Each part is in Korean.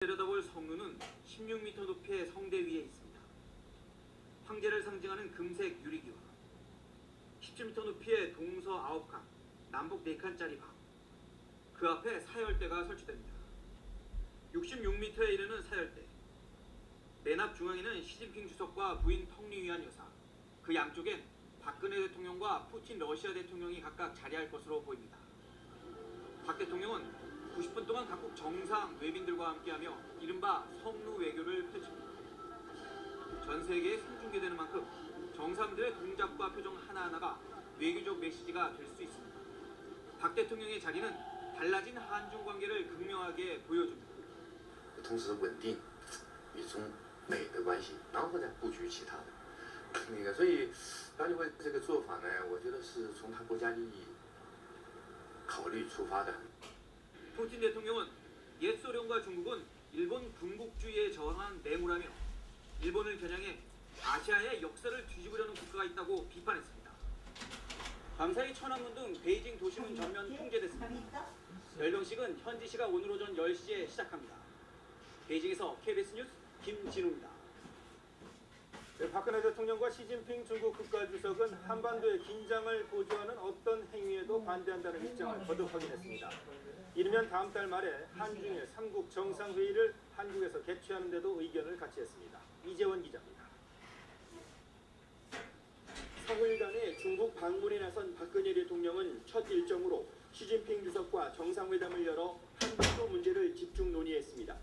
내려다볼 성루는 16m 높이의 성대 위에 있습니다. 황제를 상징하는 금색 유리기와 17m 높이의 동서 9칸, 남북 4칸짜리 방, 그 앞에 사열대가 설치됩니다. 66m에 이르는 사열대, 맨 앞 중앙에는 시진핑 주석과 부인 턱리위안 여사, 그 양쪽엔 박근혜 대통령과 푸틴 러시아 대통령이 각각 자리할 것으로 보입니다. 박 대통령은 90분 동안 각국 정상 외빈들과 함께하며 이른바 성루 외교를 펼칩니다. 전 세계에 생중계되는 만큼 정상들의 동작과 표정 하나하나가 외교적 메시지가 될 수 있습니다. 박 대통령의 자리는 달라진 한중 관계를 극명하게 보여줍니다. 同时稳定与中美的关系，然后再布局其他的。所以巴利会这个做法呢，我觉得是从他国家利益考虑出发的。 푸틴 대통령은 옛 소련과 중국은 일본 군국주의에 저항한 맹우라며 일본을 겨냥해 아시아의 역사를 뒤집으려는 국가가 있다고 비판했습니다. 밤사이 천안문 등 베이징 도시는 전면 통제됐습니다. 열병식은 현지 시각 오늘 오전 10시에 시작합니다. 베이징에서 KBS 뉴스 김진우입니다. 네, 박근혜 대통령과 시진핑 중국 국가주석은 한반도의 긴장을 고조하는 어떤 행위에도 반대한다는 입장을 거듭 확인했습니다. 이르면 다음 달 말에 한중일 3국 정상회의를 한국에서 개최하는 데도 의견을 같이 했습니다. 이재원 기자입니다. 사흘간의 중국 방문에 나선 박근혜 대통령은 첫 일정으로 시진핑 주석과 정상회담을 열어 한반도 문제를 집중 논의했습니다.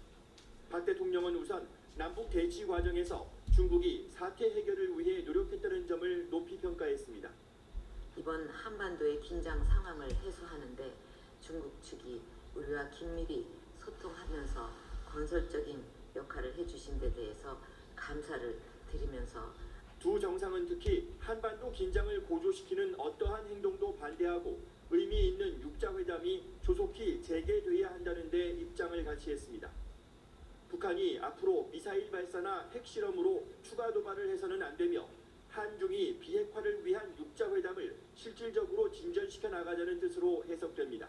박 대통령은 우선 남북 대치 과정에서 중국이 사태 해결을 위해 노력했다는 점을 높이 평가했습니다. 이번 한반도의 긴장 상황을 해소하는데 중국 측이 우리와 긴밀히 소통하면서 건설적인 역할을 해주신 데 대해서 감사를 드리면서 두 정상은 특히 한반도 긴장을 고조시키는 어떠한 행동도 반대하고 의미 있는 육자회담이 조속히 재개돼야 한다는 데 입장을 같이 했습니다. 북한이 앞으로 미사일 발사나 핵실험으로 추가 도발을 해서는 안 되며 한중이 비핵화를 위한 육자회담을 실질적으로 진전시켜 나가자는 뜻으로 해석됩니다.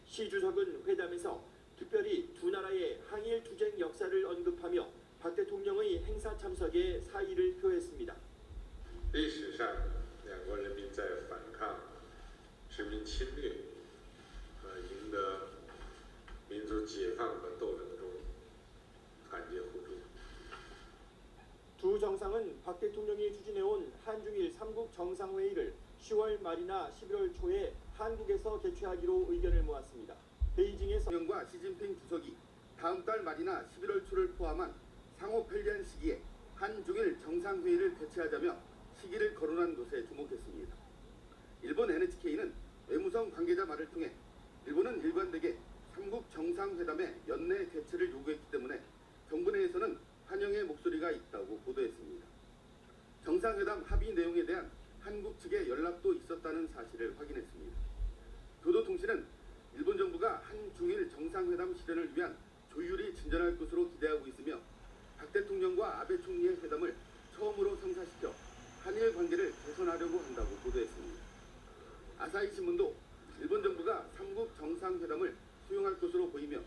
시 주석은 회담에서 특별히 두 나라의 항일 투쟁 역사를 언급하며 박 대통령의 행사 참석에 사의를 표했습니다. 历史上两国人民在反抗殖民侵略赢得民族解放和斗争中团结互助。 두 정상은 박 대통령이 추진해온 한중일 3국 정상회의를 10월 말이나 11월 초에 한국에서 개최하기로 의견을 모았습니다. 베이징에서 대통령과 시진핑 주석이 다음 달 말이나 11월 초를 포함한 상호 편리한 시기에 한중일 정상회의를 개최하자며 시기를 거론한 것에 주목했습니다. 일본 NHK는 외무성 관계자 말을 통해 일본은 일관되게 3국 정상회담의 연내 개최를 요구했기 때문에 정부 내에서는 환영의 목소리가 있다고 보도했습니다. 정상회담 합의 내용에 대한 한국 측의 연락도 있었다는 사실을 확인했습니다. 교도통신은 일본 정부가 한중일 정상회담 실현을 위한 조율이 진전할 것으로 기대하고 있으며 박 대통령과 아베 총리의 회담을 처음으로 성사시켜 한일 관계를 개선하려고 한다고 보도했습니다. 아사히 신문도 일본 정부가 3국 정상회담을 수용할 것으로 보이며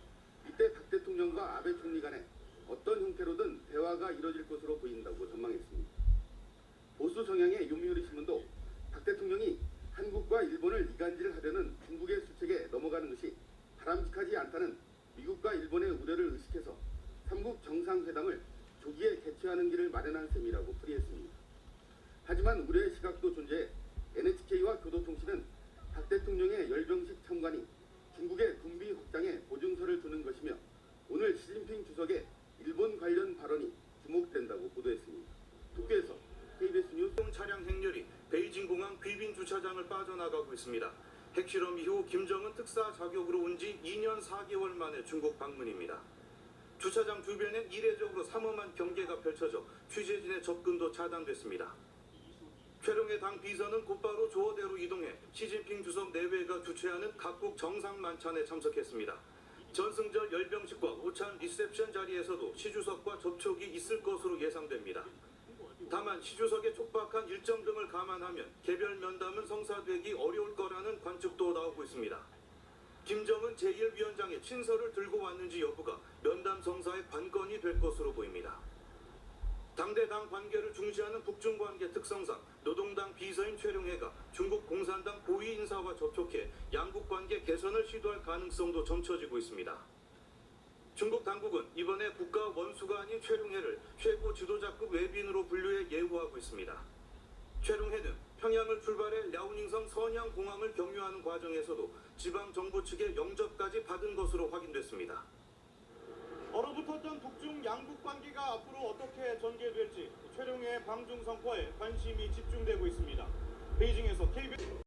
이때 박 대통령과 아베 총리 간에 어떤 형태로든 대화가 이뤄질 것으로 보인다고 전망했습니다. 보수 성향의 요미우리 신문도 박 대통령이 한국과 일본을 이간질하려는 중국의 수책에 넘어가는 것이 바람직하지 않다는 미국과 일본의 우려를 의식해서 3국 정상회담을 조기에 개최하는 길을 마련한 셈이라고 풀이했습니다. 하지만 우려의 시각도 존재해 NHK와 교도통신은 박 대통령의 열병식 참관이 중국의 군비 확장에 보증서를 두는 것이며 오늘 시진핑 주석의 일본 관련 발언이 주목된다고 보도했습니다. 도쿄에서 KBS 뉴스 차량 행렬이 베이징 공항 귀빈 주차장을 빠져나가고 있습니다. 핵실험 이후 김정은 특사 자격으로 온 지 2년 4개월 만에 중국 방문입니다. 주차장 주변엔 이례적으로 삼엄한 경계가 펼쳐져 취재진의 접근도 차단됐습니다. 최룡해 당 비서는 곧바로 조어대로 이동해 시진핑 주석 내외가 주최하는 각국 정상 만찬에 참석했습니다. 전승절 열병식과 오찬 리셉션 자리에서도 시 주석과 접촉이 있을 것으로 예상됩니다. 다만 시 주석의 촉박한 일정 등을 감안하면 개별 면담은 성사되기 어려울 거라는 관측도 나오고 있습니다. 김정은 제1위원장의 친서를 들고 왔는지 여부가 면담 성사의 관건이 될 것으로 보입니다. 당대 당 관계를 중시하는 북중 관계 특성상 노동당 비서인 최룡해가 중국 공산당 고위 인사와 접촉해 양국 관계 개선을 시도할 가능성도 점쳐지고 있습니다. 중국 당국은 이번에 국가 원수가 아닌 최룡해를 최고 지도자급 외빈으로 분류해 예우하고 있습니다. 최룡해는 평양을 출발해 랴오닝성 선양공항을 경유하는 과정에서도 지방정부 측의 영접까지 받은 것으로 확인됐습니다. 얼어붙었던 북중 양국 관계가 앞으로 어떻게 전개될지 최룡해의 방중 성과에 관심이 집중되고 있습니다. 베이징에서 KBS